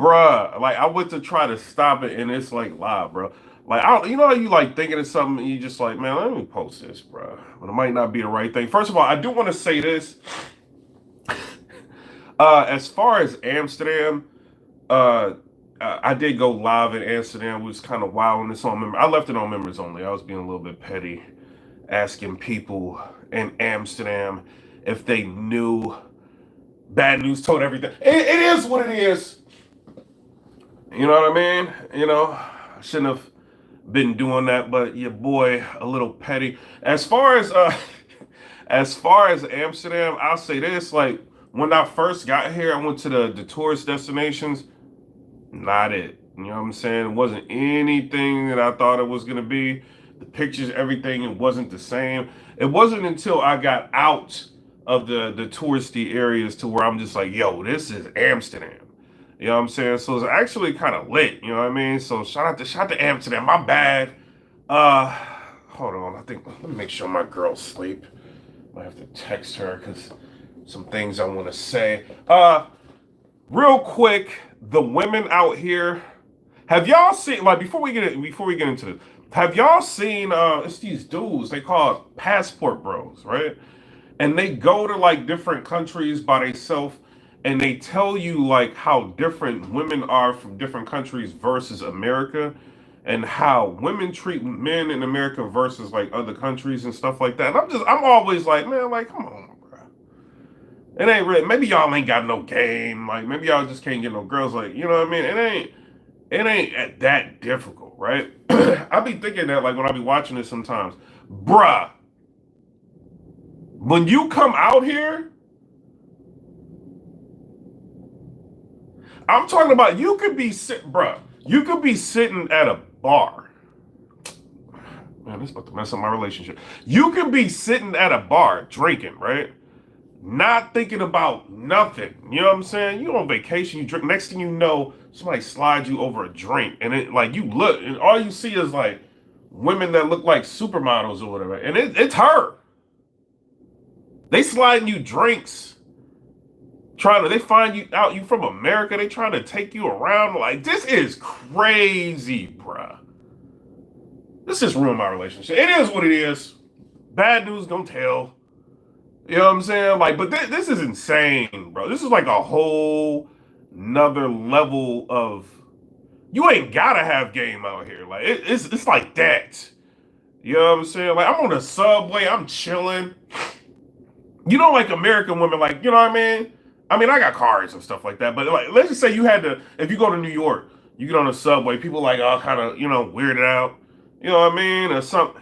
bruh, like I went to try to stop it and it's like live, bro. Like I don't, you know how you like thinking of something and you just like, man, let me post this, bro. But it might not be the right thing. First of all, I do want to say this. As far as Amsterdam, uh, I did go live in Amsterdam. It was kind of wild and it's on member. I left it on members only. I was being a little bit petty, asking people in Amsterdam if they knew. Bad news told everything. It is what it is. You know what I mean? I shouldn't have been doing that, but your boy a little petty. As far as as far as Amsterdam, I'll say this: like when I first got here, I went to the tourist destinations. Not it. You know what I'm saying? It wasn't anything that I thought it was gonna be. The pictures, everything, it wasn't the same. It wasn't until I got out of the touristy areas to where I'm just like, yo, this is Amsterdam. You know what I'm saying? So it's actually kind of lit. You know what I mean? So shout out to Amsterdam. My bad. Uh, hold on. I think let me make sure my girl's asleep. I have to text her because some things I want to say. Real quick, the women out here. Have y'all seen like before we get into this? Have y'all seen it's these dudes, they call it passport bros, right? And they go to like different countries by themselves and they tell you like how different women are from different countries versus America and how women treat men in America versus like other countries and stuff like that. And I'm always like, man, like, come on, bro. It ain't really, maybe y'all ain't got no game. Like maybe y'all just can't get no girls. Like, you know what I mean? It ain't that difficult, right? I be thinking that like when I be watching this sometimes, bruh, when you come out here, I'm talking about you could be bruh, you could be sitting at a bar. Man, this is about to mess up my relationship. You could be sitting at a bar drinking, right? Not thinking about nothing. You know what I'm saying? You on vacation, you drink. Next thing you know, somebody slides you over a drink, and it like you look, and all you see is like women that look like supermodels or whatever, and it's her. They sliding you drinks, they find you out. You from America? They trying to take you around. Like this is crazy, bruh. This just ruined my relationship. It is what it is. Bad news gonna tell. You know what I'm saying? Like, but this is insane, bro. This is like a whole another level of you ain't gotta have game out here. Like it's like that. You know what I'm saying? Like I'm on the subway, I'm chilling. You know, like American women, like, you know what I mean? I mean, I got cars and stuff like that, but like let's just say you had to if you go to New York, you get on the subway, people like kind of, weirded out. You know what I mean? Or something.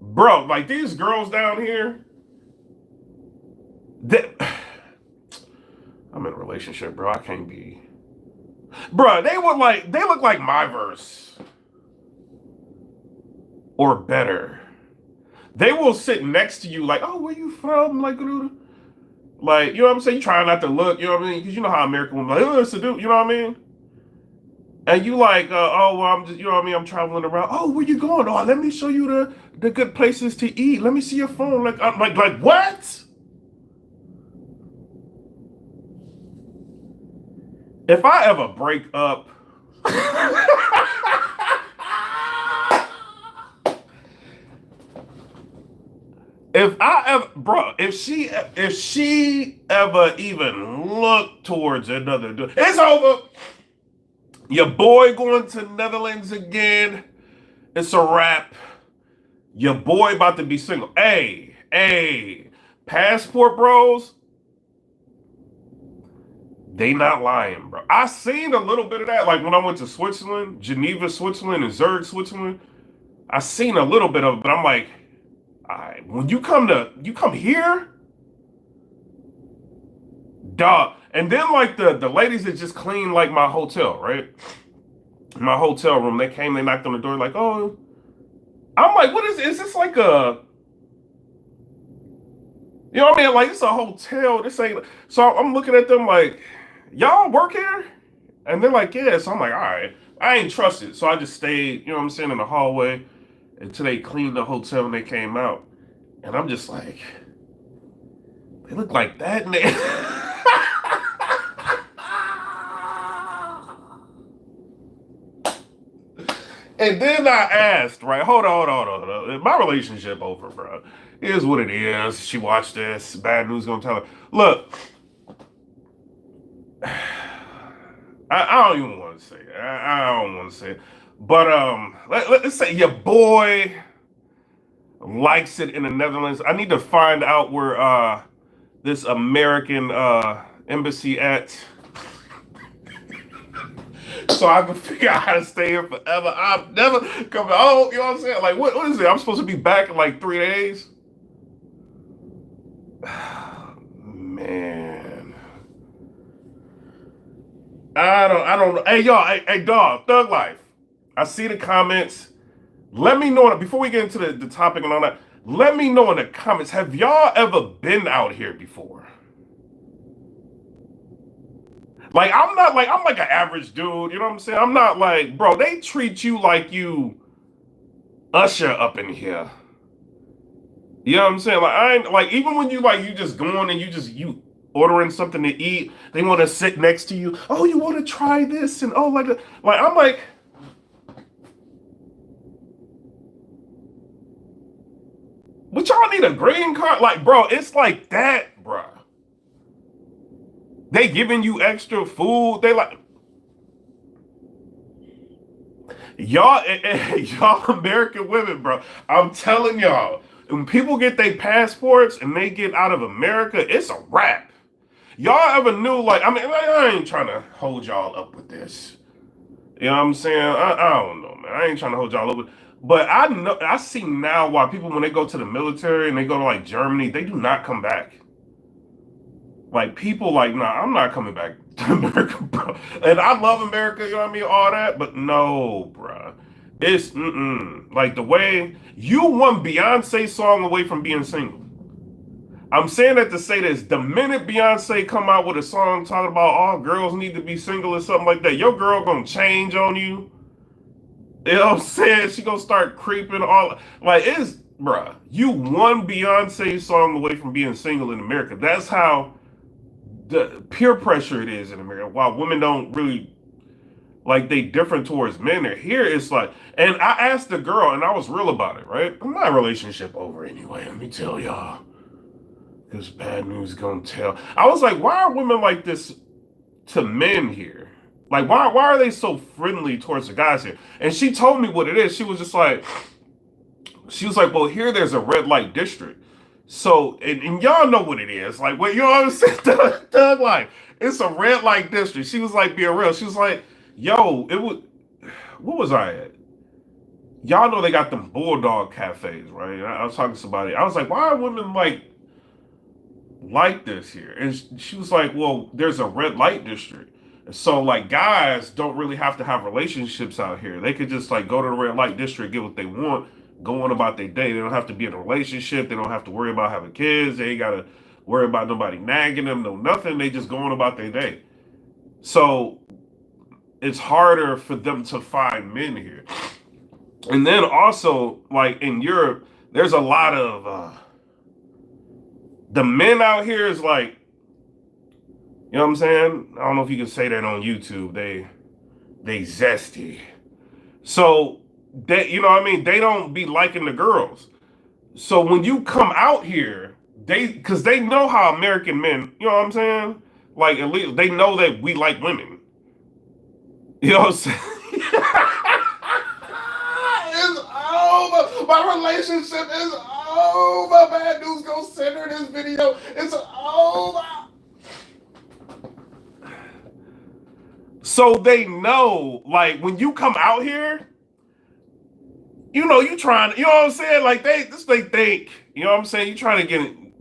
Bro, like these girls down here, they, I'm in a relationship, bro. I can't be. Bro, they look like my verse or better. They will sit next to you like, oh, where you from? Like, you know what I'm saying? You try not to look, you know what I mean? Because you know how American women like, oh, it's a dude, you know what I mean? And you like, oh, well, I'm just, you know what I mean? I'm traveling around. Oh, where you going? Oh, let me show you the good places to eat. Let me see your phone. Like, I'm like what? If I ever break up, if she ever even look towards another dude, it's over. Your boy going to Netherlands again. It's a wrap. Your boy about to be single. Hey, passport bros, they not lying, bro. I seen a little bit of that, like when I went to Switzerland, Geneva, Switzerland, and Zurich, Switzerland. I seen a little bit of it, but I'm like, all right, when you come here, dog. And then like the ladies that just cleaned like my hotel, right? My hotel room, they came, they knocked on the door, like, oh, I'm like, what is this like you know what I mean? Like it's a hotel. This ain't so I'm looking at them like, y'all work here? And they're like, yeah. So I'm like, all right. I ain't trusted. So I just stayed, you know what I'm saying, in the hallway until they cleaned the hotel and they came out. And I'm just like, they look like that. And And then I asked, right? Hold on. My relationship over, bro. Here's what it is. She watched this. Bad news gonna tell her. Look, I don't even want to say it. I don't want to say it. But let's say your boy likes it in the Netherlands. I need to find out where this American embassy at, so I can figure out how to stay here forever. I'm never coming home. You know what I'm saying? Like, what is it? I'm supposed to be back in like 3 days. Man, I don't know. Hey y'all, hey dog, Thug Life. I see the comments. Let me know before we get into the topic and all that. Let me know in the comments. Have y'all ever been out here before? Like I'm like an average dude, you know what I'm saying? I'm not like, bro, they treat you like you Usher up in here. You know what I'm saying? Like I ain't like, even when you just going and you ordering something to eat, they want to sit next to you. Oh, you want to try this? And oh, like I'm like, but y'all need a green card? Like, bro, it's like that, bro. They giving you extra food. They like, y'all American women, bro. I'm telling y'all, when people get their passports and they get out of America, it's a wrap. Y'all ever knew, like, I mean, I ain't trying to hold y'all up with this. You know what I'm saying? I don't know, man. I ain't trying to hold y'all up with, but I know, I see now why people, when they go to the military and they go to like Germany, they do not come back. Like people like, nah, I'm not coming back to America, bro. And I love America, you know what I mean, all that, but no, bro. It's like the way you one Beyonce song away from being single. I'm saying that to say this: the minute Beyonce come out with a song talking about all girls need to be single or something like that, your girl gonna change on you. You know what I'm saying? She gonna start creeping all like it's, bruh. You one Beyonce song away from being single in America. That's how the peer pressure it is in America. While women don't really like, they different towards men. They're here. It's like, and I asked the girl, and I was real about it, right? My relationship over anyway. Let me tell y'all, because bad news gonna tell. I was like, why are women like this to men here? Like, why are they so friendly towards the guys here? And she told me what it is. She was like, well, here there's a red light district. So, and y'all know what it is. Like, what you know what I'm saying? Thug Life. It's a red light district. She was like, being real. She was like, yo, it was, what was I at? Y'all know they got them bulldog cafes, right? I was talking to somebody. I was like, why are women like this here? And she was like, well, there's a red light district. So like guys don't really have to have relationships out here. They could just like go to the red light district, get what they want, go on about their day. They don't have to be in a relationship. They don't have to worry about having kids. They ain't gotta worry about nobody nagging them, no nothing. They just go on about their day. So it's harder for them to find men here. And then also, like in Europe, there's a lot of the men out here is like, you know what I'm saying? I don't know if you can say that on YouTube. They zesty. So they, you know what I mean? They don't be liking the girls. So when you come out here, because they know how American men, you know what I'm saying? Like at least they know that we like women. You know what I'm saying? It's over. My relationship is over. Bad news gonna center this video. It's over. So they know, like, when you come out here, you know, you trying, you know what I'm saying? Like they think, you know what I'm saying? You trying to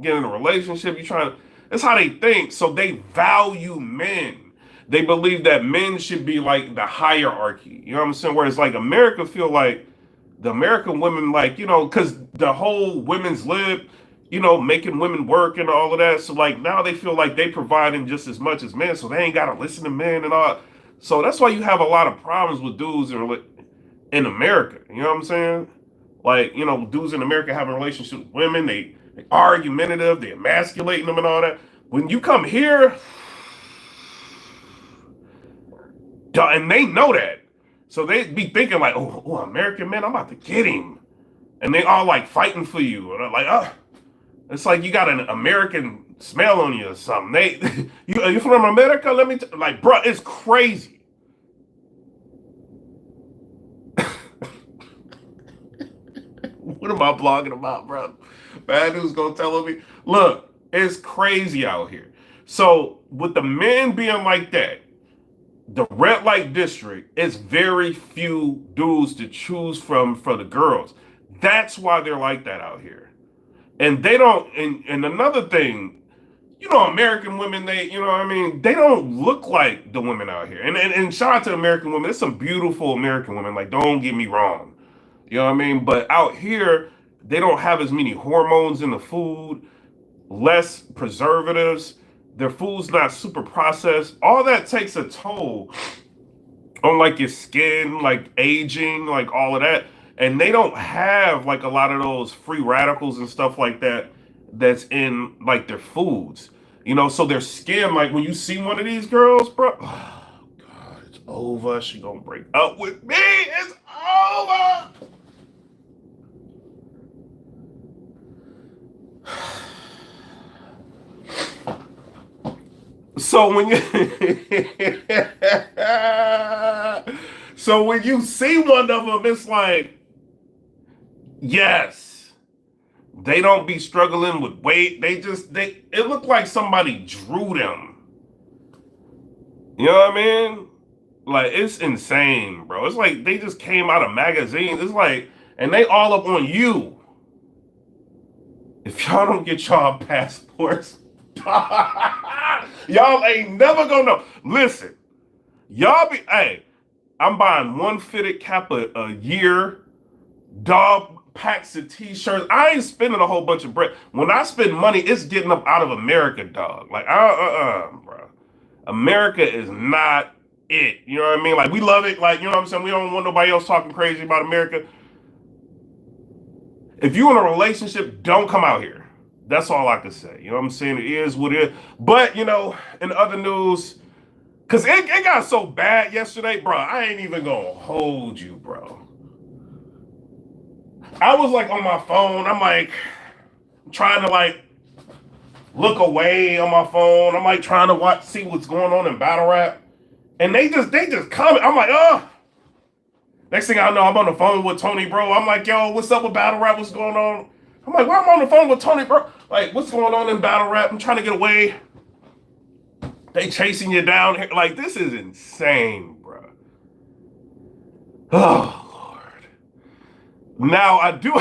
get in a relationship, you trying to, that's how they think. So they value men. They believe that men should be like the hierarchy. You know what I'm saying? Whereas like America feel like the American women, like, you know, because the whole women's lib, you know, making women work and all of that. So like now they feel like they providing just as much as men, so they ain't gotta listen to men and all. So that's why you have a lot of problems with dudes in America. You know what I'm saying? Like, you know, dudes in America having relationships with women, they argumentative, they emasculating them and all that. When you come here, and they know that. So they be thinking like, oh, American man, I'm about to get him. And they all like fighting for you. And I'm like, oh, it's like you got an American smell on you or something. You from America? Let me like, bro, it's crazy. What am I blogging about, bro? Bad news gonna tell me. Look, it's crazy out here. So with the men being like that, the red light district, it's very few dudes to choose from for the girls. That's why they're like that out here. And they don't, and another thing, American women, they don't look like the women out here. And shout out to American women. There's some beautiful American women, like, don't get me wrong. You know what I mean? But out here, they don't have as many hormones in the food, less preservatives. Their food's not super processed. All that takes a toll on like your skin, like aging, like all of that. And they don't have like a lot of those free radicals and stuff like that that's in like their foods. So their skin, like when you see one of these girls, bro, oh God, it's over. She gonna break up with me. It's over. So when you so when you see one of them, it's like, yes, they don't be struggling with weight. It looked like somebody drew them. You know what I mean? Like, it's insane, bro. It's like they just came out of magazines. It's like, and they all up on you. If y'all don't get y'all passports, y'all ain't never gonna know. Listen, hey, I'm buying one fitted cap a year, dog packs of t-shirts. I ain't spending a whole bunch of bread. When I spend money, it's getting up out of America, dog. Like, bro. America is not it. You know what I mean? Like, we love it. Like, you know what I'm saying? We don't want nobody else talking crazy about America. If you're in a relationship, don't come out here. That's all I can say. You know what I'm saying? It is what it is. But, in other news, because it got so bad yesterday, bro, I ain't even going to hold you, bro. I was like on my phone. I'm like trying to like look away on my phone. I'm like trying to see what's going on in battle rap. And they just comment. I'm like, oh. Next thing I know, I'm on the phone with Tony, bro. I'm like, yo, what's up with battle rap? What's going on? I'm like, why am I on the phone with Tony, bro? Like, what's going on in battle rap? I'm trying to get away. They chasing you down here. Like, this is insane, bro. Oh, Lord. Now, I do...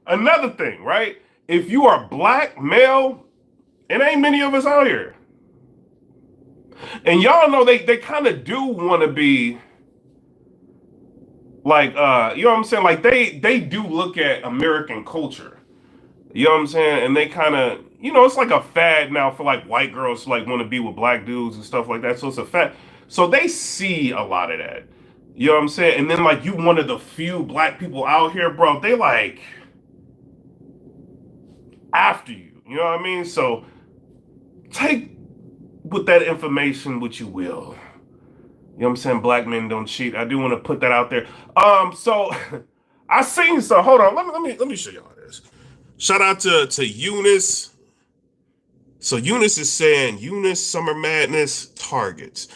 Another thing, right? If you are black, male, it ain't many of us out here. And y'all know they kind of do want to be like, you know what I'm saying? Like they do look at American culture. You know what I'm saying? And they kind of, it's like a fad now for like white girls to like want to be with black dudes and stuff like that. So it's a fad. So they see a lot of that. You know what I'm saying? And then like you one of the few black people out here, bro, they like after you. You know what I mean? So take with that information what you will. You know what I'm saying? Black men don't cheat. I do want to put that out there. So I seen so hold on. Let me show y'all this. Shout out to Eunice. So Eunice is saying Eunice Summer Madness targets.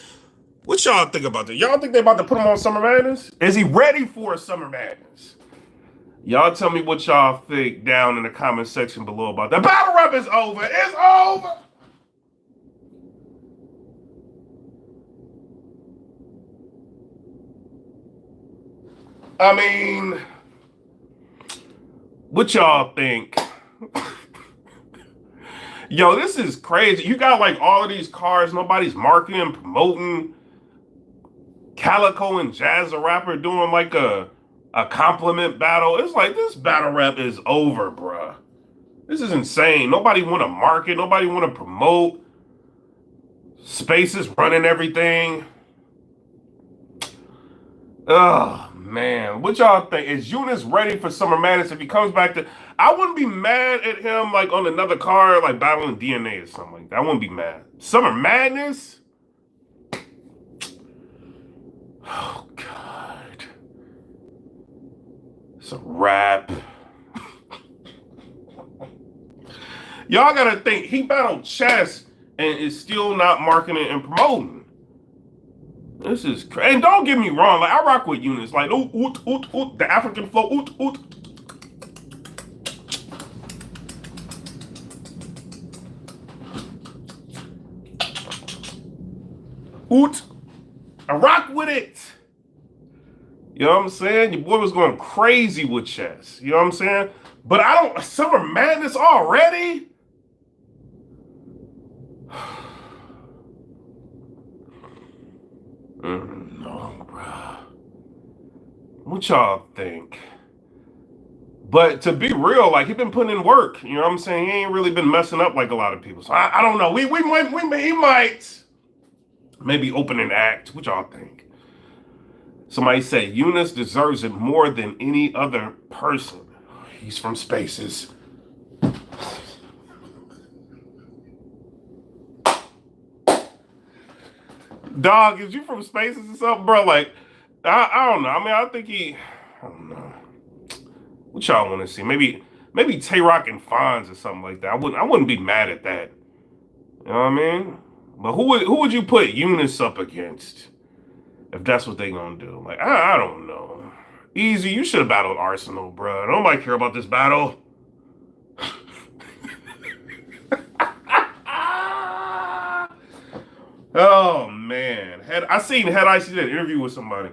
What y'all think about that? Y'all think they about to put him on Summer Madness? Is he ready for a Summer Madness? Y'all tell me what y'all think down in the comment section below about that. Battle rap is over. It's over. I mean, what y'all think? Yo, this is crazy. You got like all of these cars, nobody's marketing, promoting. Calico and Jazz the Rapper doing like a compliment battle. It's like this battle rap is over, bruh. This is insane. Nobody want to market. Nobody want to promote. Space is running everything. Oh, man. What y'all think? Is Eunice ready for Summer Madness? If he comes back to... I wouldn't be mad at him like on another card, like battling DNA or something like that. I wouldn't be mad. Summer Madness? Oh God. It's a wrap. Y'all gotta think he battled Chess and is still not marketing and promoting. This is crazy. And don't get me wrong, like I rock with Eunice, like oot oot oot oot, the African flow, oot oot. Oot. I rock with it. You know what I'm saying? Your boy was going crazy with Chess. You know what I'm saying? But I don't. Summer Madness already? No, bro. What y'all think? But to be real, like he been putting in work. You know what I'm saying? He ain't really been messing up like a lot of people. So I don't know. He might maybe open an act. What y'all think? Somebody said Eunice deserves it more than any other person. He's from Spaces. Dog, is you from Spaces or something, bro? Like, I don't know. I mean, I don't know. What y'all want to see? Maybe Tay Rock and Fonz or something like that. I wouldn't be mad at that. You know what I mean? But who would you put Eunice up against if that's what they gonna do? Like, I don't know. Easy, you should have battled Arsenal, bro. Nobody care about this battle. Oh man, I seen Head Ice did an interview with somebody.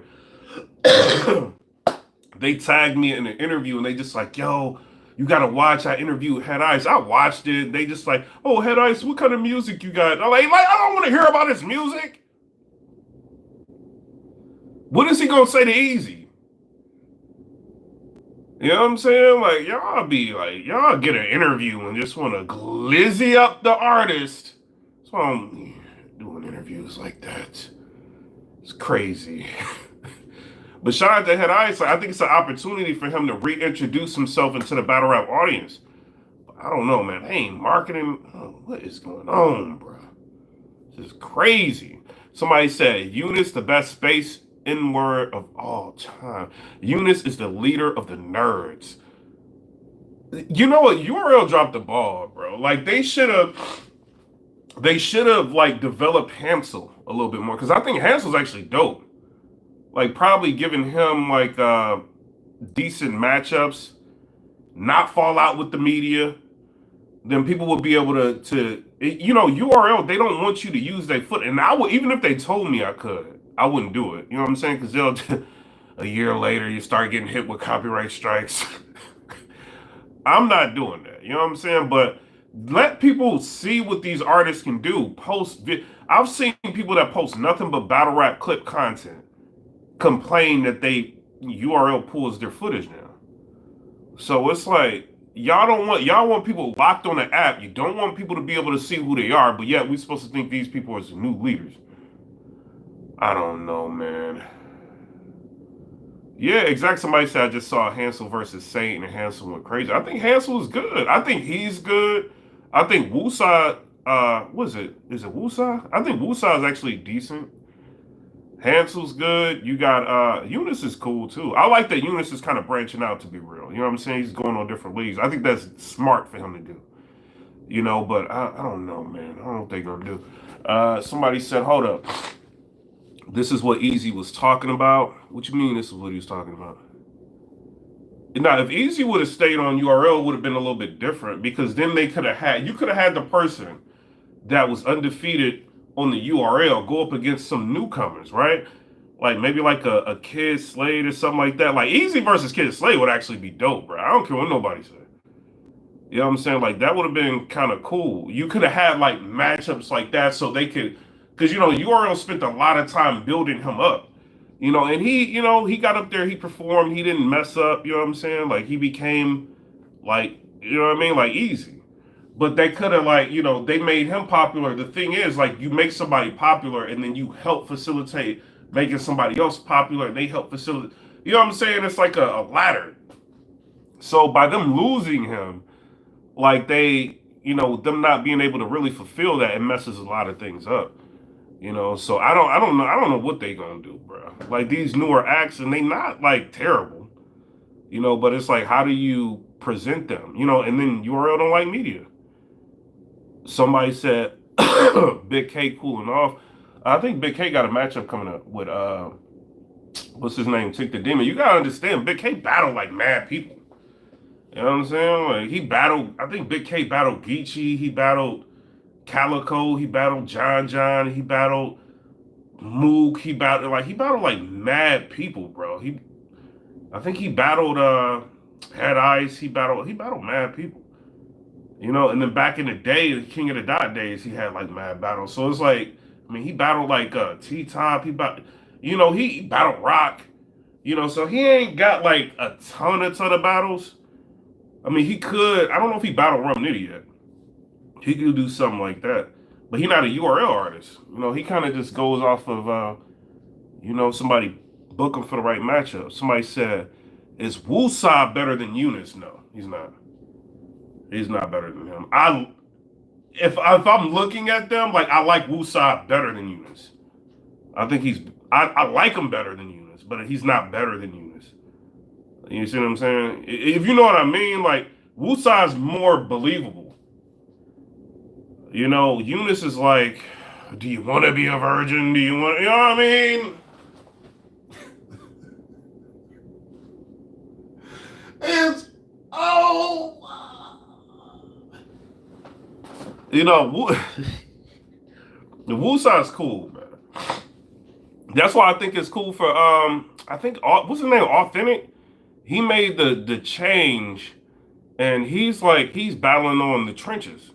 They tagged me in an interview and they just like, yo, you gotta watch. I interviewed Head Ice. I watched it. They just like, oh, Head Ice, what kind of music you got? I'm like I don't want to hear about his music. What is he gonna say to Easy? You know what I'm saying? Like y'all get an interview and just want to glizzy up the artist. So I'm doing interviews like that. It's crazy. But shout out to Head Ice. I think it's an opportunity for him to reintroduce himself into the battle rap audience. I don't know, man. They ain't marketing. Oh, what is going on, bro? This is crazy. Somebody said Eunice, the best space N-word of all time. Eunice is the leader of the nerds. You know what? URL dropped the ball, bro. Like they should have like developed Hansel a little bit more because I think Hansel's actually dope. Like probably giving him like decent matchups, not fall out with the media, then people would be able to URL, they don't want you to use their foot. And I would, even if they told me I could, I wouldn't do it. You know what I'm saying? Because they'll a year later you start getting hit with copyright strikes. I'm not doing that. You know what I'm saying? But let people see what these artists can do. I've seen people that post nothing but battle rap clip content complain that URL pulls their footage now. So it's like y'all want people locked on the app. You don't want people to be able to see who they are, but yet we're supposed to think these people are the new leaders. I don't know, man. Yeah, exactly. Somebody said I just saw Hansel versus Saint and Hansel went crazy. I think Hansel is good. I think he's good. I think Wusa, what is it? Is it Wusa? I think Wusa is actually decent. Hansel's good. You got Eunice is cool too. I like that Eunice is kind of branching out, to be real. You know what I'm saying? He's going on different leagues. I think that's smart for him to do. You know, but I don't know, man. I don't know what they're gonna do. Somebody said, hold up. This is what Easy was talking about. What you mean this is what he was talking about? Now, if Easy would have stayed on URL, it would have been a little bit different because then you could have had the person that was undefeated on the URL go up against some newcomers, right? Like maybe like a Kid Slade or something like that. Like Easy versus Kid Slade would actually be dope, bro. I don't care what nobody said. You know what I'm saying? Like that would have been kind of cool. You could have had like matchups like that so they could, because URL spent a lot of time building him up. And he got up there, he performed, he didn't mess up, you know what I'm saying? Like he became like, you know what I mean? Like Easy. But they could have they made him popular. The thing is, like, you make somebody popular and then you help facilitate making somebody else popular and they help facilitate. You know what I'm saying? It's like a ladder. So by them losing him, like them not being able to really fulfill that, it messes a lot of things up. You know, so I don't know what they gonna do, bro. Like these newer acts, and they not like terrible, you know, but it's like, how do you present them, you know? And then URL don't like media. Somebody said Big K cooling off. I think Big K got a matchup coming up with what's his name, Tick the Demon. You gotta understand, Big K battled like mad people. You know what I'm saying? Like he battled. I think Big K battled Geechee. He battled Calico. He battled John John. He battled Moog. He battled like mad people, bro. I think he battled Head Ice. He battled mad people. You know, and then back in the day, the King of the Dot days, he had like mad battles. So it's like, I mean, he battled like T Top. He battled Rock. You know, so he ain't got like a ton of battles. I mean, he could. I don't know if he battled Rum Nitty yet. He could do something like that, but he not a URL artist. You know, he kind of just goes off of somebody book him for the right matchup. Somebody said, "Is Woosah better than Eunice?" No, he's not. He's not better than him. If I'm looking at them, like I like Woosah better than Eunice. I think I like him better than Eunice, but he's not better than Eunice. You see what I'm saying? If you know what I mean, like Woosah is more believable. You know, Eunice is like, do you want to be a virgin? Do you want, you know what I mean? It's, oh, you know, the Woosah is cool, man. That's why I think it's cool for, I think, what's his name? Authentic? He made the change, and he's battling on the trenches.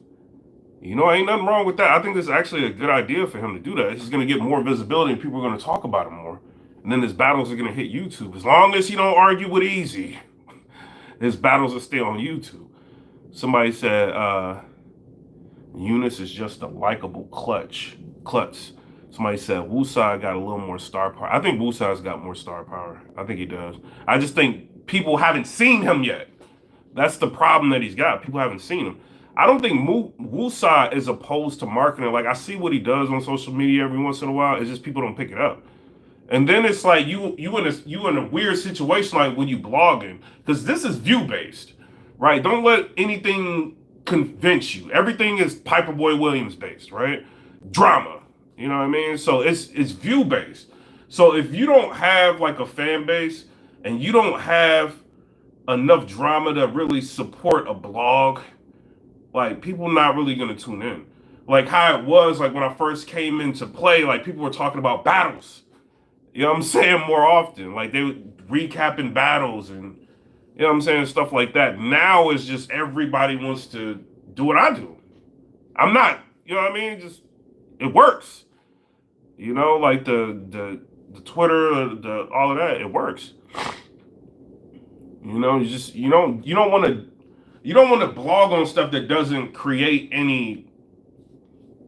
You know, ain't nothing wrong with that. I think this is actually a good idea for him to do that. He's going to get more visibility and people are going to talk about him more. And then his battles are going to hit YouTube. As long as he don't argue with Easy, his battles will stay on YouTube. Somebody said Eunice is just a likable klutz. Somebody said Woosah got a little more star power. I think Woosah's got more star power. I think he does. I just think people haven't seen him yet. That's the problem that he's got. People haven't seen him. I don't think Woosah is opposed to marketing. Like I see what he does on social media every once in a while. It's just people don't pick it up. And then it's like you in a weird situation like when you blogging because this is view based, right? Don't let anything convince you. Everything is Piperboy Williams based, right? Drama, you know what I mean? So it's view based. So if you don't have like a fan base and you don't have enough drama to really support a blog, like people not really gonna tune in. Like how it was like when I first came into play, like people were talking about battles. You know what I'm saying? More often. Like they were recapping battles and you know what I'm saying, stuff like that. Now it's just everybody wants to do what I do. I'm not, you know what I mean? Just it works. You know, like the Twitter, the all of that, it works. You know, you don't want to blog on stuff that doesn't create any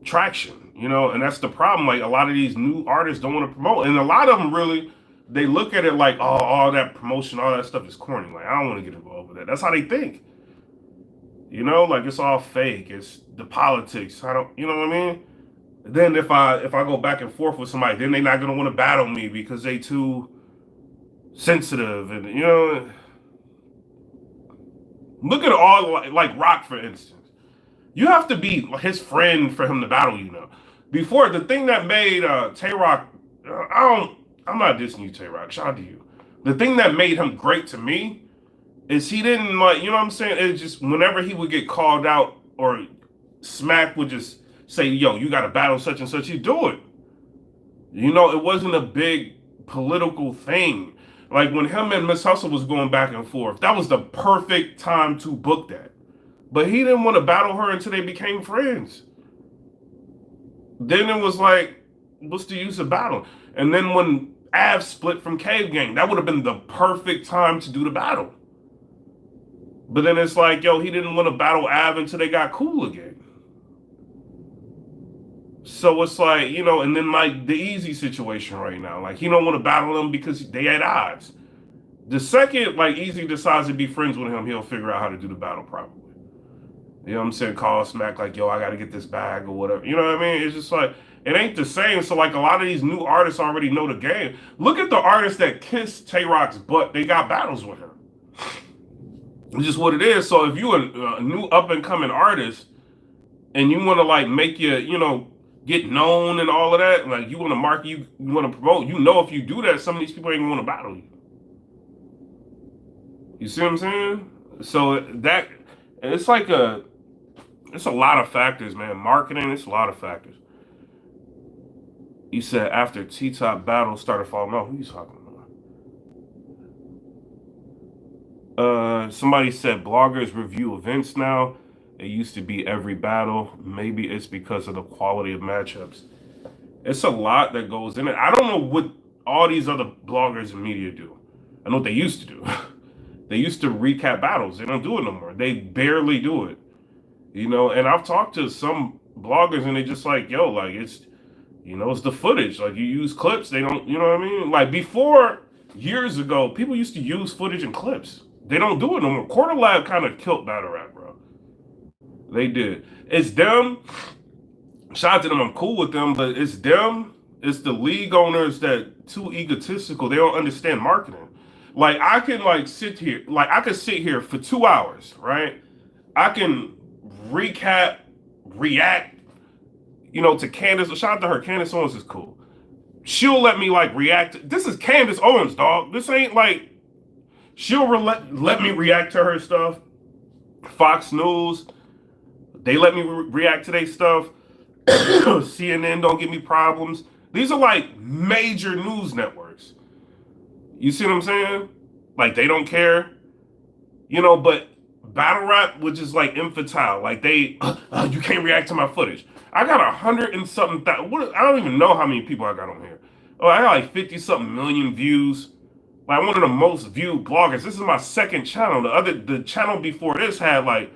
traction, you know, and that's the problem. Like a lot of these new artists don't want to promote, and a lot of them really they look at it like, oh, all that promotion, all that stuff is corny. Like I don't want to get involved with that. That's how they think, you know, like it's all fake. It's the politics. I don't, you know what I mean? Then if I go back and forth with somebody, then they're not gonna want to battle me because they too sensitive, and you know, look at all like Rock for instance. You have to be his friend for him to battle you know. Before the thing that made Tay Rock, I'm not dissing you, Tay Rock. Shout out to you. The thing that made him great to me is he didn't like, you know what I'm saying? It's just whenever he would get called out or Smack would just say, yo, you got to battle such and such, he'd do it. You know, it wasn't a big political thing. Like when him and Miss Hustle was going back and forth, that was the perfect time to book that. But he didn't want to battle her until they became friends. Then it was like, what's the use of battle? And then when Av split from Cave Gang, that would have been the perfect time to do the battle. But then it's like, yo, he didn't want to battle Av until they got cool again. So it's like, you know, and then like the Easy situation right now, like he don't want to battle them because they had odds. The second like Easy decides to be friends with him, he'll figure out how to do the battle properly. You know what I'm saying? Call Smack like, yo, I got to get this bag or whatever. You know what I mean? It's just like, It ain't the same. So like a lot of these new artists already know the game. Look at the artists that kiss Tay Rock's butt. They got battles with him. It's just what it is. So if you a new up and coming artist and you want to like make get known and all of that, like you want to market, you want to promote, if you do that, some of these people ain't gonna want to battle you. You see what I'm saying? So that it's like it's a lot of factors, man. Marketing, it's a lot of factors. You said after T-Top battle started falling off. Who you talking about? Somebody said bloggers review events now. It used to be every battle. Maybe it's because of the quality of matchups. It's a lot that goes in it. I don't know what all these other bloggers and media do. I know what they used to do. They used to recap battles. They don't do it no more. They barely do it. And I've talked to some bloggers and they just like, yo, like it's the footage. Like you use clips. They don't, you know what I mean? Like before, years ago, people used to use footage and clips. They don't do it no more. Quarter Lab kind of killed battle rap, bro. They did. It's them. Shout out to them. I'm cool with them, but it's them. It's the league owners that too egotistical. They don't understand marketing. Like I can sit here for 2 hours, right? I can recap, react, to Candace. Shout out to her. Candace Owens is cool. She'll let me react. This is Candace Owens, dog. This ain't she'll let me react to her stuff. Fox News, they let me react to their stuff. CNN don't give me problems. These are major news networks. You see what I'm saying? They don't care. But battle rap was just infantile. You can't react to my footage. I got 100 and something thousand. I don't even know how many people I got on here. Oh, I got 50 something million views. One of the most viewed bloggers. This is my second channel. The channel before this had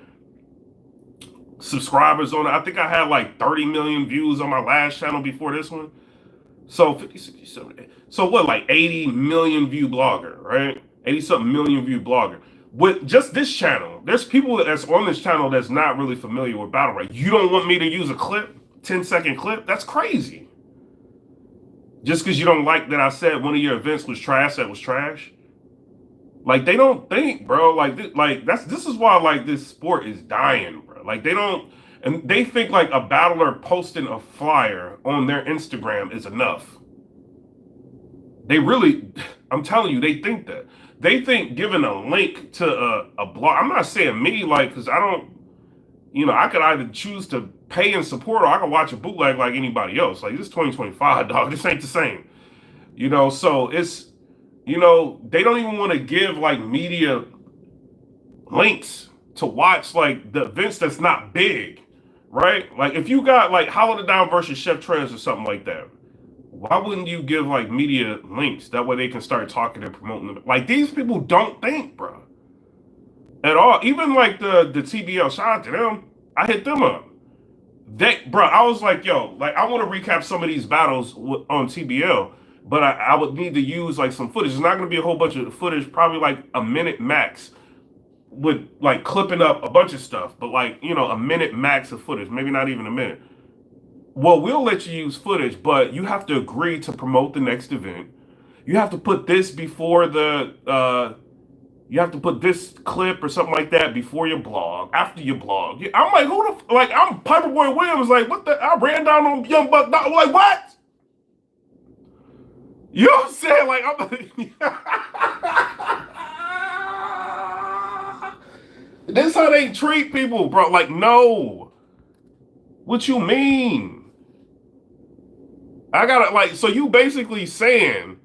subscribers on it. I think I had 30 million views on my last channel before this one. So 50, 60, 70. So what, 80 million view blogger, right? 80 something million view blogger. With just this channel, there's people that's on this channel that's not really familiar with battle rap. You don't want me to use a clip, 10-second clip? That's crazy. Just because you don't like that I said one of your events was trash, that was trash. They don't think, bro. This is why this sport is dying, bro. They don't, and they think a battler posting a flyer on their Instagram is enough. They really, I'm telling you, they think that. They think giving a link to a blog. I'm not saying me, because I don't, I could either choose to pay and support or I can watch a bootleg like anybody else. This is 2025, dog. This ain't the same. So it's, they don't even want to give media links to watch the events that's not big, right? If you got Hollow the Down versus Chef Trez or something like that, why wouldn't you give media links? That way they can start talking and promoting them. These people don't think, bro, at all. Even the TBL, shout out to them. I hit them up. Bro, I was yo, I want to recap some of these battles on TBL, but I would need to use some footage. It's not going to be a whole bunch of footage, probably a minute max, with clipping up a bunch of stuff, but a minute max of footage, maybe not even a minute. Well, we'll let you use footage, but you have to agree to promote the next event. You have to put this before you have to put this clip or something like that before your blog, after your blog. I'm who the, I'm PIPERBOY Williams, what the, I ran down on Young Buck, what? You know what I'm saying? This is how they treat people, bro. No. What you mean? I gotta so you basically saying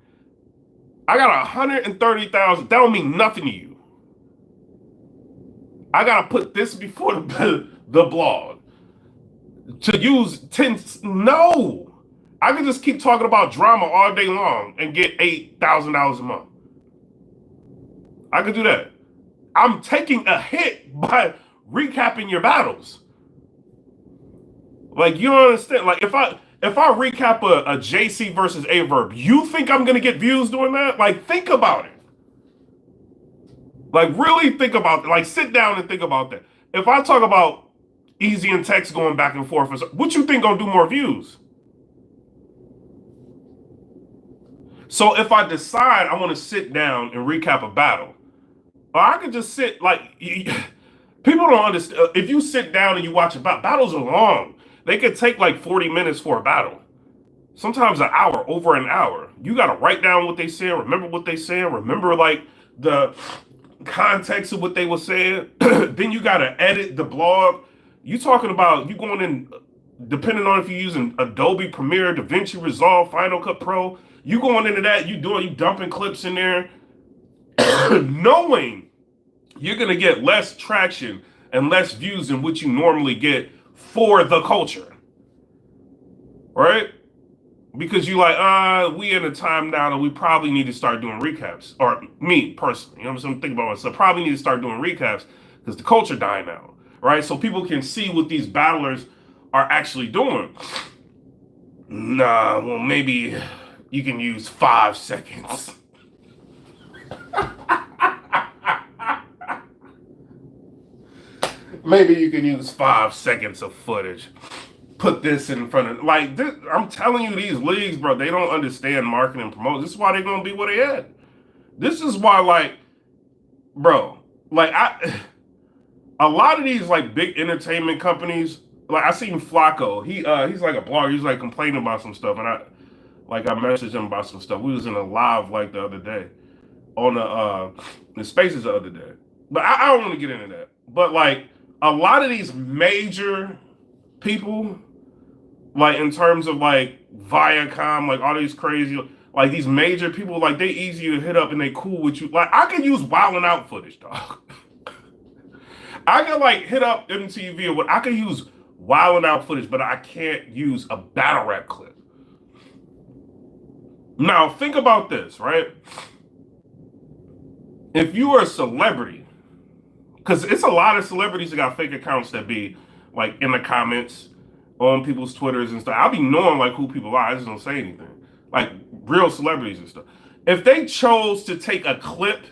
I got 130,000. That don't mean nothing to you. I gotta put this before the blog to use 10. No, I can just keep talking about drama all day long and get $8,000 a month. I could do that. I'm taking a hit by recapping your battles. You don't understand. If I recap a JC versus Averb, you think I'm gonna get views doing that? Think about it. Really think about it. Sit down and think about that. If I talk about Easy and Tex going back and forth, what you think gonna do more views? So if I decide I want to sit down and recap a battle, or I could just sit like people don't understand. If you sit down and you watch a battle, battles are long. They could take like 40 minutes for a battle. Sometimes an hour, over an hour. You got to write down what they said, remember what they said, remember like the context of what they were saying. Then you got to edit the blog. You talking about you going in, depending on if you're using Adobe Premiere, DaVinci Resolve, Final Cut Pro, you going into that, you dumping clips in there, knowing you're going to get less traction and less views than what you normally get for the culture. Right? Because you like, we in a time now that we probably need to start doing recaps. Or me personally, you know what I'm saying? Think about myself. Probably need to start doing recaps because the culture dying out, right? So people can see what these battlers are actually doing. Nah, well, maybe you can use 5 seconds. Maybe you can use 5 seconds of footage. Put this in front of like this. I'm telling you, these leagues, bro, they don't understand marketing and promotion. This is why they're gonna be where they at. This is why, like, bro, like a lot of these like big entertainment companies, like I seen Flacco. He's like a blogger. He's like complaining about some stuff, and I messaged him about some stuff. We was in a live like the other day on the Spaces the other day. But I don't want to get into that. But like a lot of these major people, like in terms of like Viacom, like all these crazy, like these major people, like they easy to hit up and they cool with you. Like I can use wilding out footage, dog. I can like hit up MTV or what. I can use wilding out footage, but I can't use a battle rap clip. Now think about this, right? If you are a celebrity, because it's a lot of celebrities that got fake accounts that be like in the comments on people's Twitters and stuff. I'll be knowing like who people are. I just don't say anything. Like real celebrities and stuff. If they chose to take a clip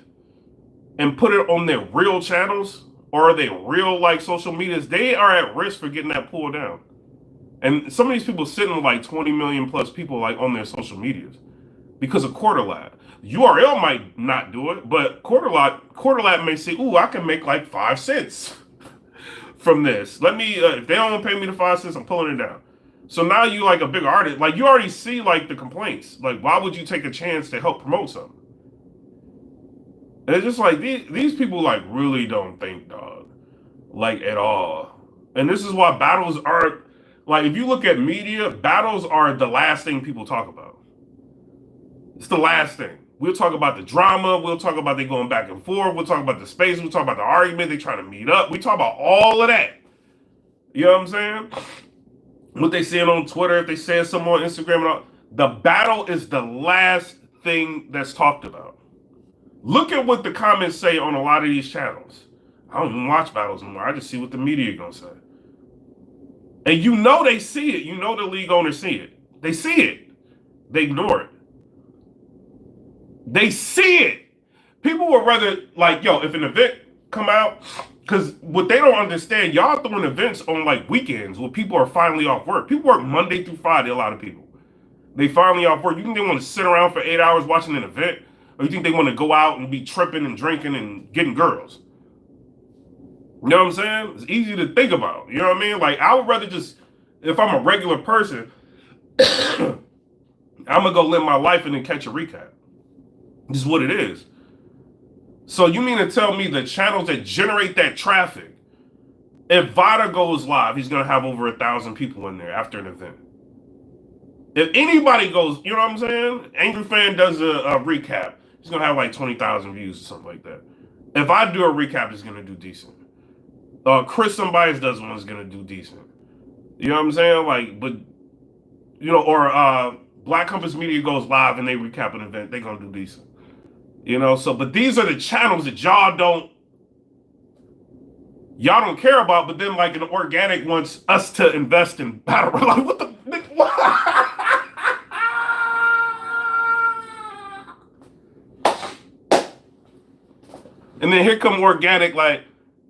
and put it on their real channels or their real like social medias, they are at risk for getting that pulled down. And some of these people sitting with like 20 million plus people like on their social medias because of Quarter Lab. URL might not do it, but Quarter Lab may say, "Ooh, I can make like 5 cents from this. Let me, if they don't pay me the 5 cents, I'm pulling it down." So now you like a big artist, like you already see like the complaints. Like, why would you take a chance to help promote something? And it's just like these people like really don't think, dog, like at all. And this is why battles are like, if you look at media, battles are the last thing people talk about. It's the last thing. We'll talk about the drama. We'll talk about they going back and forth. We'll talk about the space. We'll talk about the argument. They trying to meet up. We talk about all of that. You know what I'm saying? What they saying on Twitter, if they say something on Instagram, and all, the battle is the last thing that's talked about. Look at what the comments say on a lot of these channels. I don't even watch battles anymore. I just see what the media gonna say. And you know they see it. You know the league owners see it. They see it. They ignore it. They see it. People would rather, like, yo, if an event come out, because what they don't understand, y'all throwing events on like weekends when people are finally off work. People work Monday through Friday, a lot of people. They finally off work. You think they want to sit around for 8 hours watching an event? Or you think they want to go out and be tripping and drinking and getting girls? You know what I'm saying? It's easy to think about. You know what I mean? Like, I would rather just, if I'm a regular person, I'm going to go live my life and then catch a recap. This is what it is. So you mean to tell me the channels that generate that traffic, if Vada goes live, he's going to have over 1,000 people in there after an event. If anybody goes, you know what I'm saying? Angry Fan does a recap, he's going to have like 20,000 views or something like that. If I do a recap, it's going to do decent. Chris Somebodies does one, is going to do decent. You know what I'm saying? Like, but, you know, or Black Compass Media goes live and they recap an event, they're going to do decent. You know, so, but these are the channels that y'all don't care about, but then like an organic wants us to invest in battle. Like, what the, what? And then here come organic, like,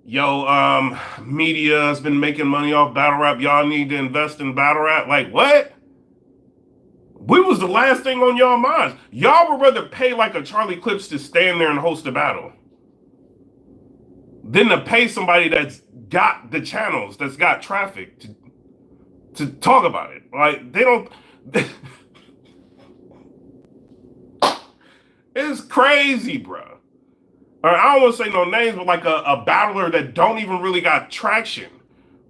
yo, media's been making money off battle rap. Y'all need to invest in battle rap. Like, what? We was was the last thing on y'all minds. Y'all would rather pay like a Charlie Clips to stand there and host a battle than to pay somebody that's got the channels, that's got traffic to talk about it. Like, they don't. It's crazy, bro. Or I don't want to say no names, but like a battler that don't even really got traction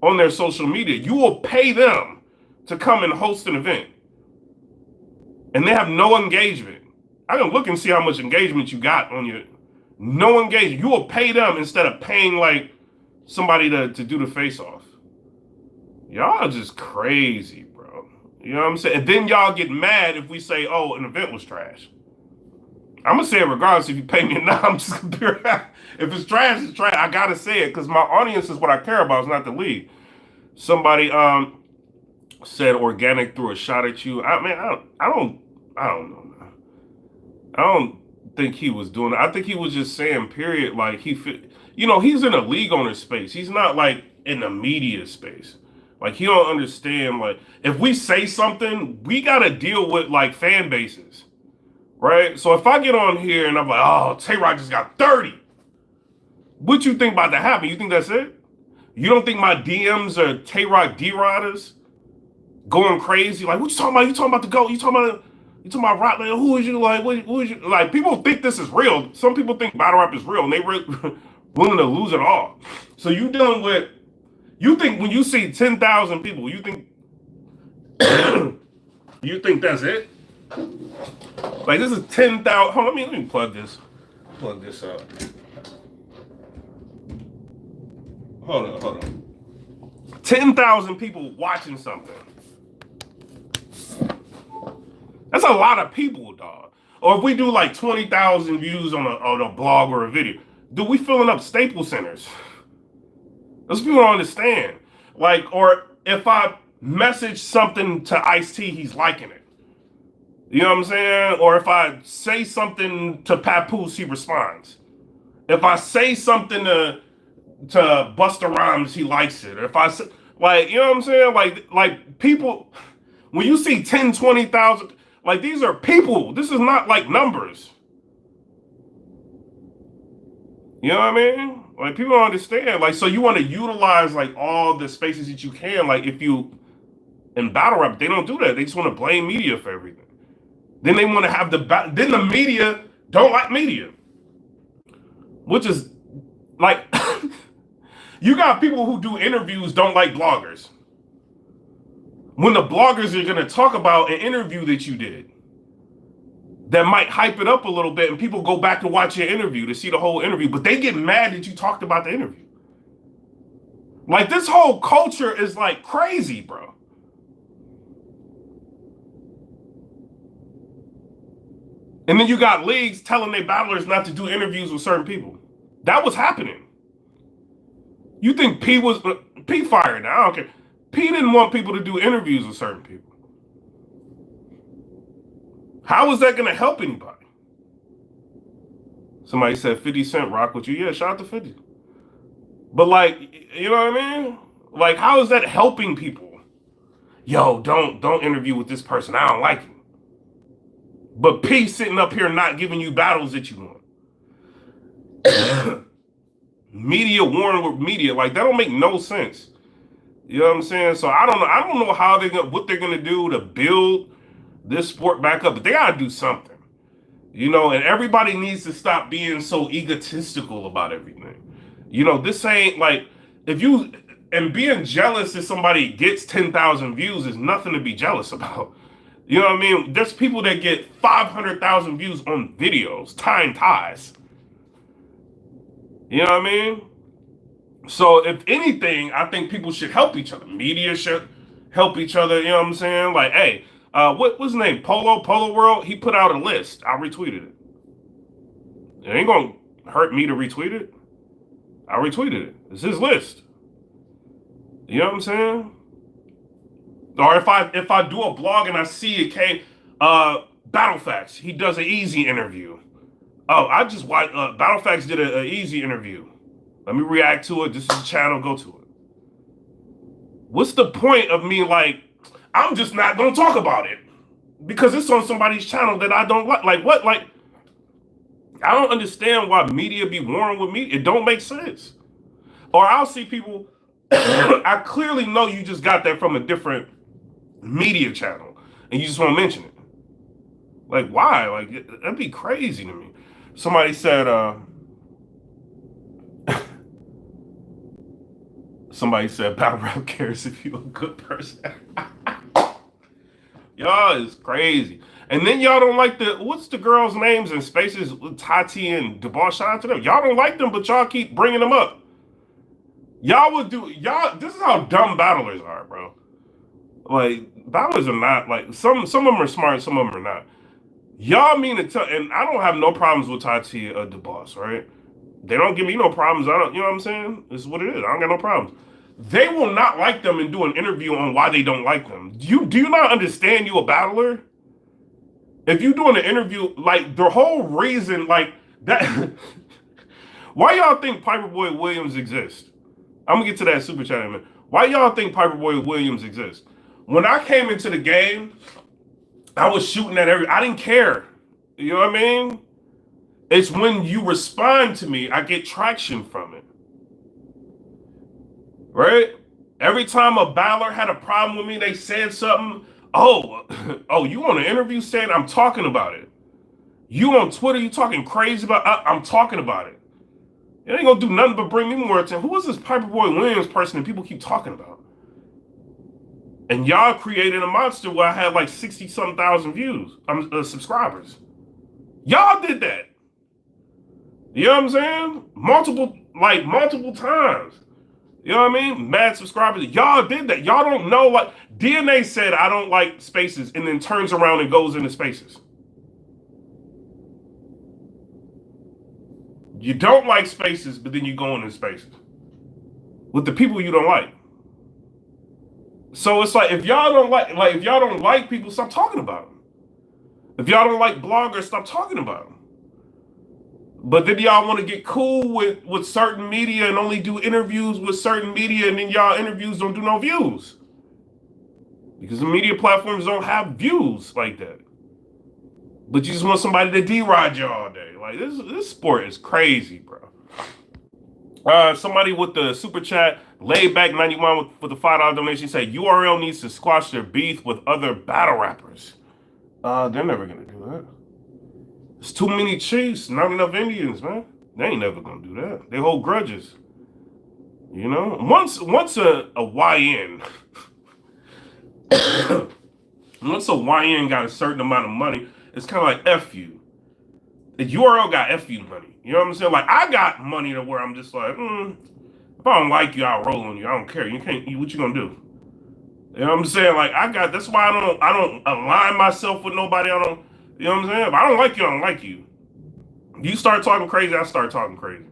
on their social media, you will pay them to come and host an event. And they have no engagement. I can look and see how much engagement you got on your. No engagement. You will pay them instead of paying like somebody to do the face off. Y'all are just crazy, bro. You know what I'm saying? And then y'all get mad if we say, oh, an event was trash. I'm gonna say it regardless if you pay me or not. I'm just gonna if it's trash, it's trash. I gotta say it because my audience is what I care about. It's not the league. Somebody said organic threw a shot at you. I don't know, man. I don't think he was doing it. I think he was just saying, period. Like he's in a league owner space. He's not like in the media space. Like he don't understand. Like if we say something, we gotta deal with like fan bases. Right? So if I get on here and I'm like, oh, Tay-Rod just got 30. What you think about to happen? You think that's it? You don't think my DMs are Tay-Rod D-Riders going crazy? Like, what you talking about? You talking about the GOAT? You talking about rap? Like, who is you? Like, who is you? Like, people think this is real. Some people think battle rap is real and they willing to lose it all. So you think when you see 10,000 people, you think you think that's it? Like this is 10,000. Hold on, let me plug this up. Hold on. 10,000 people watching something. That's a lot of people, dog. Or if we do like 20,000 views on a blog or a video, dude, we filling up Staples Centers. Those people don't understand. Like, or if I message something to Ice-T, he's liking it. You know what I'm saying? Or if I say something to Papoose, he responds. If I say something to Busta Rhymes, he likes it. If I say, like, you know what I'm saying? Like people, when you see 10, 20,000, like these are people. This is not like numbers. You know what I mean? Like people don't understand. Like, so you want to utilize like all the spaces that you can. Like if you, in battle rap, they don't do that. They just want to blame media for everything. Then they want to have then the media don't like media. Which is like, you got people who do interviews don't like bloggers. When the bloggers are going to talk about an interview that you did that might hype it up a little bit and people go back to watch your interview to see the whole interview, but they get mad that you talked about the interview. Like this whole culture is like crazy, bro. And then you got leagues telling their battlers not to do interviews with certain people. That was happening. You think P fired now? I don't care. P didn't want people to do interviews with certain people. How is that going to help anybody? Somebody said 50 Cent rock with you. Yeah, shout out to 50. But like, you know what I mean? Like, how is that helping people? Yo, don't interview with this person. I don't like him. But P sitting up here not giving you battles that you want. Media warring with media. Like, that don't make no sense. You know what I'm saying? So I don't know how what they're gonna do to build this sport back up, but they gotta do something. You know, and everybody needs to stop being so egotistical about everything. You know, this ain't like and being jealous if somebody gets 10,000 views is nothing to be jealous about. You know what I mean? There's people that get 500,000 views on videos, tying ties. You know what I mean? So if anything, I think people should help each other. Media should help each other. You know what I'm saying? Like, hey, what's his name? Polo World. He put out a list. I retweeted it. It ain't gonna hurt me to retweet it. I retweeted it. It's his list. You know what I'm saying? Or if I do a blog and I see it came, Battle Facts, he does an easy interview. Oh, I just watched, Battle Facts did an easy interview. Let me react to it. This is the channel, go to it. What's the point of me like, I'm just not gonna talk about it? because it's on somebody's channel that I don't like. Like what? Like I don't understand why media be warring with me. It don't make sense. Or I'll see people. I clearly know you just got that from a different media channel, and you just won't mention it. Like why? Like that'd be crazy to me. Somebody said. Somebody said battle rap cares if you're a good person. Y'all is crazy. And then y'all don't like what's the girls' names in Spaces with Tati and Deboss? Shout out to them. Y'all don't like them, but y'all keep bringing them up. Y'all would do, y'all, this is how dumb battlers are, bro. Like, battlers are not, like, some of them are smart, some of them are not. Y'all mean to tell, and I don't have no problems with Tati or Deboss, right? They don't give me no problems. I don't, you know what I'm saying? This is what it is. I don't got no problems. They will not like them and do an interview on why they don't like them. Do you not understand you a battler? If you doing an interview, like the whole reason, like that, why y'all think Piperboy Williams exists? I'm gonna get to that super chat in a minute. Why y'all think Piperboy Williams exists? When I came into the game, I was shooting at I didn't care. You know what I mean? It's when you respond to me, I get traction from it. Right? Every time a battler had a problem with me, they said something. Oh, you on an interview saying I'm talking about it. You on Twitter, you talking crazy about I'm talking about it. It ain't gonna do nothing but bring me more attention. Who is this Piperboy Williams person that people keep talking about? And y'all created a monster where I had like 60-something thousand views, subscribers. Y'all did that. You know what I'm saying? Multiple times. You know what I mean? Mad subscribers. Y'all did that. Y'all don't know. Like DNA said, I don't like Spaces, and then turns around and goes into Spaces. You don't like Spaces, but then you go into Spaces with the people you don't like. So it's like if y'all don't like people, stop talking about them. If y'all don't like bloggers, stop talking about them. But then y'all want to get cool with certain media and only do interviews with certain media, and then y'all interviews don't do no views. Because the media platforms don't have views like that. But you just want somebody to D-ride you all day. Like, this sport is crazy, bro. Somebody with the super chat, Laidback91 for the $5 donation, said URL needs to squash their beef with other battle rappers. They're never going to do that. There's too many chiefs, not enough Indians, man. They ain't never gonna do that. They hold grudges. You know? Once a YN, once a YN got a certain amount of money, it's kind of like F you. The URL got F you money. You know what I'm saying? Like, I got money to where I'm just like, if I don't like you, I'll roll on you. I don't care. What you gonna do? You know what I'm saying? Like, that's why I don't align myself with nobody. You know what I'm saying? If I don't like you, I don't like you. You start talking crazy, I start talking crazy.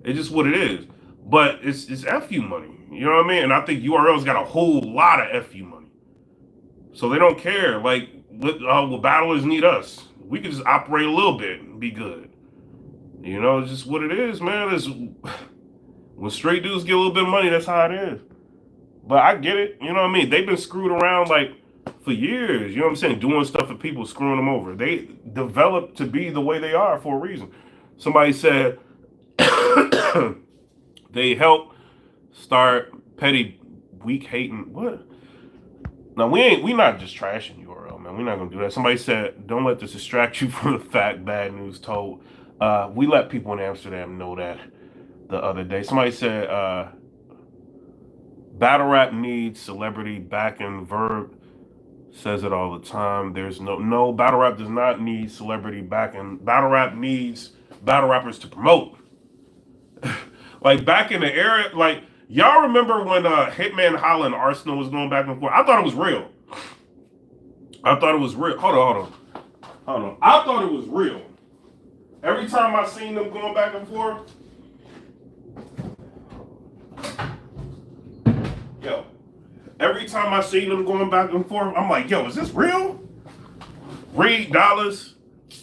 It's just what it is. But it's FU money. You know what I mean? And I think URL's got a whole lot of FU money. So they don't care. Like, will battlers need us? We can just operate a little bit and be good. You know, it's just what it is, man. When straight dudes get a little bit of money, that's how it is. But I get it. You know what I mean? They've been screwed around, like, for years, you know what I'm saying? Doing stuff for people, screwing them over. They developed to be the way they are for a reason. Somebody said they help start petty, weak hating. What? No, we not just trashing URL, man. We're not gonna do that. Somebody said, don't let this distract you from the fact bad news told. We let people in Amsterdam know that the other day. Somebody said battle rap needs celebrity backing. Verb says it all the time. There's no battle rap does not need celebrity backing. Battle rap needs battle rappers to promote. Like back in the era, like y'all remember when Hitman Holla and Arsenal was going back and forth? I thought it was real. Hold on. I thought it was real. Every time I seen them going back and forth, every time I seen them going back and forth, I'm like, yo, is this real? Reed Dollars,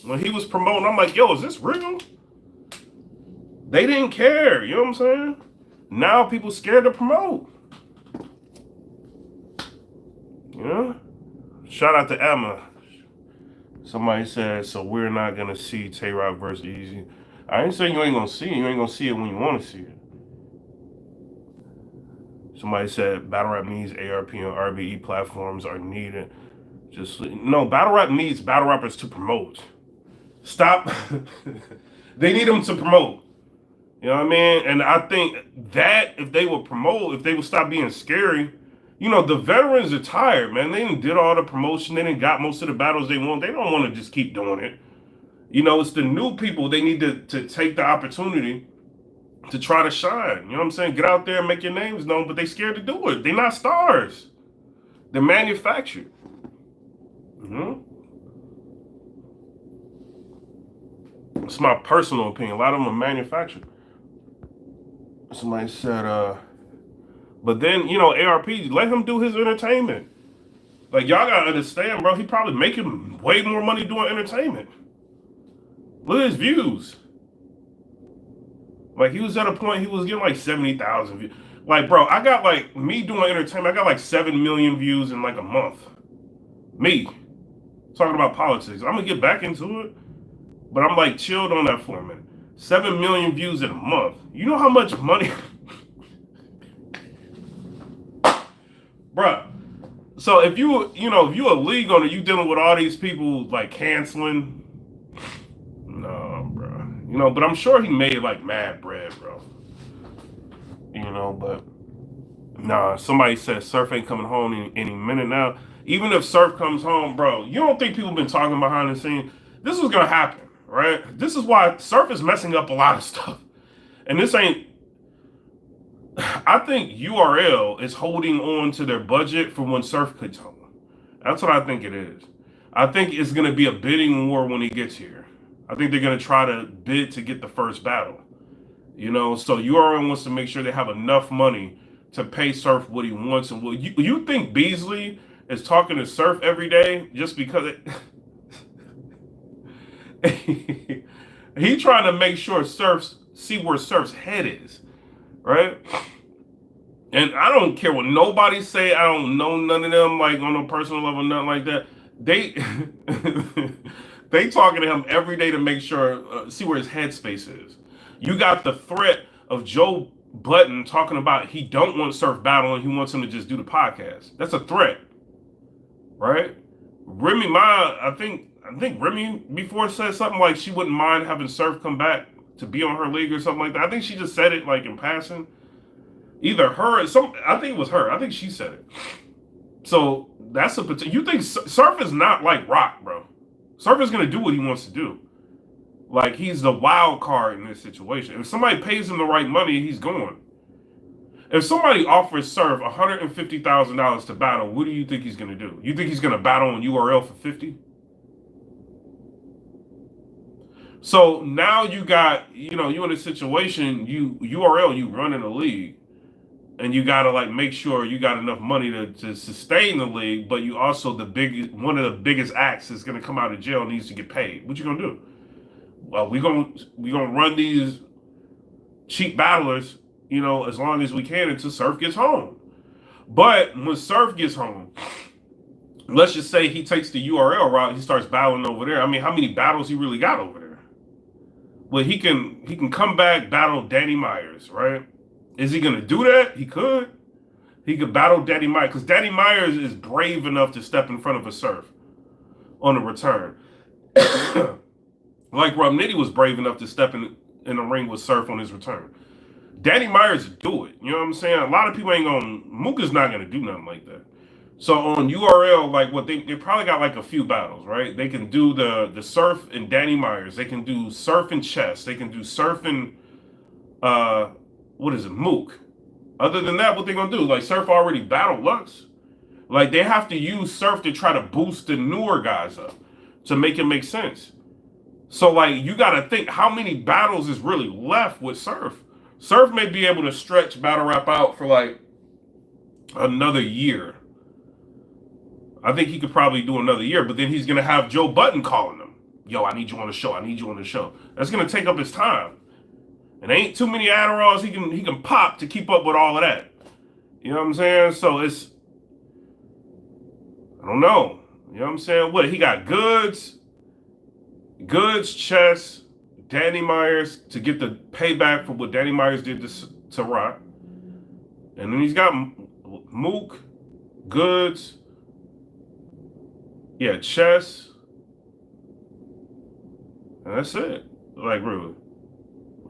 when he was promoting, I'm like, yo, is this real? They didn't care, you know what I'm saying? Now people scared to promote. You know? Shout out to Emma. Somebody said, so we're not gonna see Tay Rock versus Easy. I ain't saying you ain't gonna see it. You ain't gonna see it when you want to see it. Somebody said battle rap needs ARP and RBE platforms are needed. Just no, battle rap needs battle rappers to promote. Stop. They need them to promote. You know what I mean? And I think that if they would promote, if they would stop being scary, the veterans are tired, man. They didn't did all the promotion. They didn't got most of the battles they want. They don't want to just keep doing it. It's the new people. They need to take the opportunity to try to shine. You know what I'm saying? Get out there and make your names known, but they scared to do it. They're not stars. They're manufactured. It's my personal opinion. A lot of them are manufactured. Somebody said, but then, ARP, let him do his entertainment. Like, y'all gotta understand, bro, he probably making way more money doing entertainment. Look at his views. Like, he was at a point, he was getting like 70,000 views. Like, bro, I got like, me doing entertainment, I got like 7 million views in like a month. Me. Talking about politics. I'm gonna get back into it, but I'm like chilled on that for a minute. 7 million views in a month. You know how much money? Bruh. So if you a league owner, you dealing with all these people like canceling. No, bro. But I'm sure he made like mad bread, bro. But nah, somebody said Surf ain't coming home any minute now. Even if Surf comes home, bro, you don't think people been talking behind the scenes? This was gonna happen, right? This is why Surf is messing up a lot of stuff. And this ain't, I think URL is holding on to their budget for when Surf comes home. That's what I think it is. I think it's going to be a bidding war when he gets here. I think they're going to try to bid to get the first battle. So URL wants to make sure they have enough money to pay Surf what he wants. And you think Beasley is talking to Surf every day just because he trying to make sure see where Surf's head is, right? And I don't care what nobody say. I don't know none of them, like on a personal level, nothing like that. They they talking to him every day to make sure see where his headspace is. You got the threat of Joe Budden talking about he don't want Surf battle and he wants him to just do the podcast. That's a threat, right? Remy Ma, I think Remy before said something like she wouldn't mind having Surf come back to be on her league or something like that. I think she just said it like in passing. Either her or I think it was her. I think she said it. So that's a potential. You think Surf is not like Rock, bro? Surf is gonna do what he wants to do. Like he's the wild card in this situation. If somebody pays him the right money, he's going. If somebody offers Surf $150,000 to battle, what do you think he's gonna do? You think he's gonna battle on URL for 50? So now you got, you in a situation, URL, you running a league, and you gotta like make sure you got enough money to sustain the league, but you also one of the biggest acts that's gonna come out of jail needs to get paid. What you gonna do? Well, we gonna run these cheap battlers, as long as we can until Surf gets home. But when Surf gets home, let's just say he takes the URL route, he starts battling over there. I mean, how many battles he really got over there? Well, he can come back, battle Danny Myers, right? Is he gonna do that? He could. He could battle Danny Myers because Danny Myers is brave enough to step in front of a Surf on the return. Like Rob Nitty was brave enough to step in the ring with Surf on his return. Danny Myers do it. You know what I'm saying? A lot of people ain't gonna. Mooka's not gonna do nothing like that. So on URL, like what they probably got like a few battles, right? They can do the Surf and Danny Myers. They can do Surf and Chess. They can do Surf and what is it, Mook. Other than that, what they gonna do? Like Surf already battled Lux. Like they have to use Surf to try to boost the newer guys up to make it make sense. So like you gotta think how many battles is really left with Surf. Surf may be able to stretch battle rap out for like another year. I think he could probably do another year, but then he's gonna have Joe Budden calling him. Yo, I need you on the show. I need you on the show. That's gonna take up his time. And ain't too many Adderalls he can pop to keep up with all of that. You know what I'm saying? So I don't know. You know what I'm saying? What, he got goods? Goods, Chess, Danny Myers to get the payback for what Danny Myers did to Rock. And then he's got Mook, Goods, yeah, Chess, and that's it. Like, really.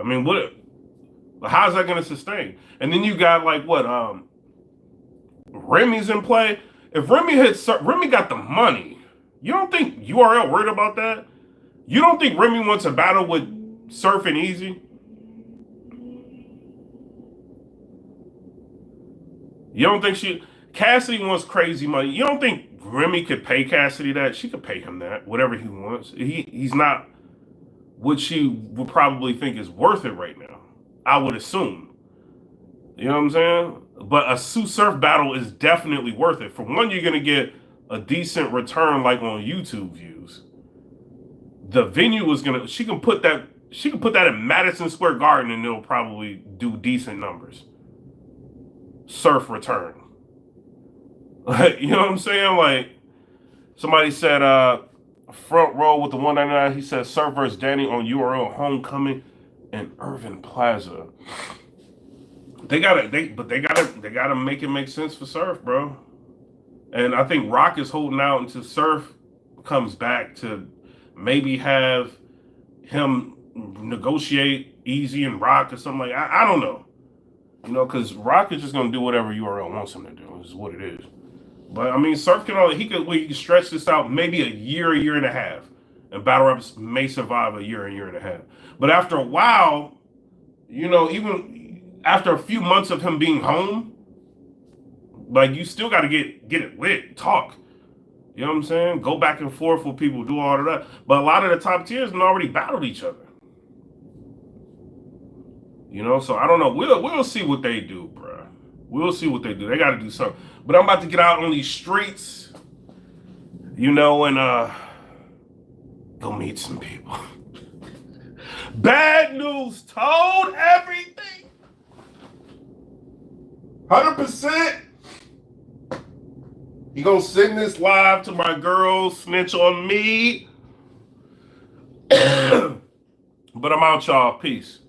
I mean, how's that going to sustain? And then you got, like, what, Remy's in play. If Remy got the money, you don't think URL worried about that? You don't think Remy wants a battle with Surf and Easy? You don't think Cassidy wants crazy money? You don't think Remy could pay Cassidy that? She could pay him that, whatever he wants. He's not what she would probably think is worth it right now. I would assume. You know what I'm saying? But a Sue Surf battle is definitely worth it. For one, you're gonna get a decent return, like on YouTube views. The venue was gonna. She can put that in Madison Square Garden, and it'll probably do decent numbers. Surf return. You know what I'm saying? Like somebody said, front row with the 199. He said Surf versus Danny on URL Homecoming and Irving Plaza. They gotta make it make sense for Surf, bro. And I think Rock is holding out until Surf comes back to maybe have him negotiate Easy and Rock or something like that. I don't know. You know, because Rock is just gonna do whatever URL wants him to do. Is what it is. But I mean, Surf he can stretch this out maybe a year and a half, and battle raps may survive a year and a half. But after a while, you know, even after a few months of him being home, like you still got to get it lit, talk. You know what I'm saying? Go back and forth with people, do all of that. But a lot of the top tiers have already battled each other. You know, so I don't know. We'll see what they do, bro. We'll see what they do. They got to do something. But I'm about to get out on these streets, you know, and go meet some people. Bad News told everything. 100%. You gonna send this live to my girls, snitch on me. But I'm out, y'all. Peace.